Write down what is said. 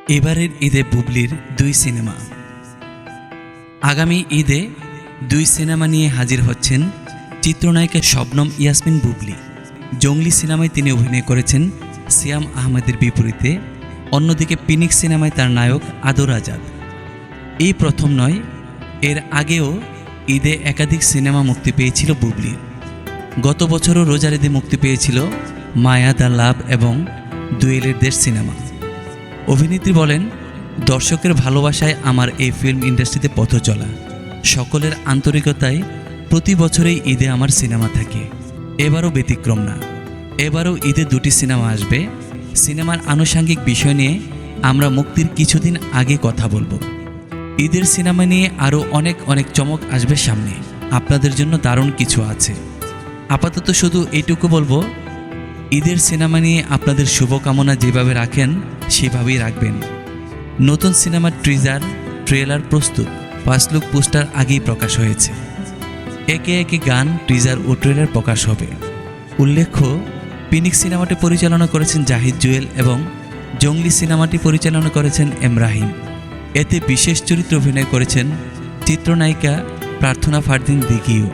এবারের ঈদে বুবলির 2 সিনেমা। আগামী ঈদে 2 সিনেমা নিয়ে হাজির হচ্ছেন চিত্রনায়িকা শবনম ইয়াসমিন বুবলি। জঙ্গলি সিনেমায় তিনি অভিনয় করেছেন সিয়াম আহমেদের বিপরীতে, অন্যদিকে পিনিক্স সিনেমায় তার নায়ক আদর আজাদ। এই প্রথম নয়, এর আগেও ঈদে একাধিক সিনেমা মুক্তি পেয়েছিল বুবলির। গত বছরও রোজার ঈদে মুক্তি পেয়েছিল মায়া, দ্য লাভ এবং দুয়েলের দেশ সিনেমা। অভিনেত্রী বলেন, দর্শকের ভালোবাসায় আমার এই ফিল্ম ইন্ডাস্ট্রিতে পথ চলা, সকলের আন্তরিকতায় প্রতি বছরেই ঈদে আমার সিনেমা থাকে। এবারও ব্যতিক্রম না। এবারও ঈদে 2টি সিনেমা আসবে। সিনেমার আনুষঙ্গিক বিষয় নিয়ে আমরা মুক্তির কিছুদিন আগে কথা বলবো। ঈদের সিনেমা নিয়ে আরও অনেক চমক আসবে সামনে। আপনাদের জন্য দারুণ কিছু আছে। আপাতত শুধু এইটুকু বলবো, ঈদের সিনেমা নিয়ে আপনাদের শুভকামনা যেভাবে রাখেন সেভাবেই রাখবেন। নতুন সিনেমার টিজার, ট্রেলার প্রস্তুত। ফার্স্ট লুক পোস্টার আগেই প্রকাশ হয়েছে। একে একে গান, টিজার ও ট্রেলার প্রকাশ হবে। উল্লেখ্য, পিনিক্স সিনেমাটি পরিচালনা করেছেন জাহিদ জুয়েল এবং জঙ্গলি সিনেমাটি পরিচালনা করেছেন এম রাহিম। এতে বিশেষ চরিত্রে অভিনয় করেছেন চিত্রনায়িকা প্রার্থনা ফারদিন দিঘিও।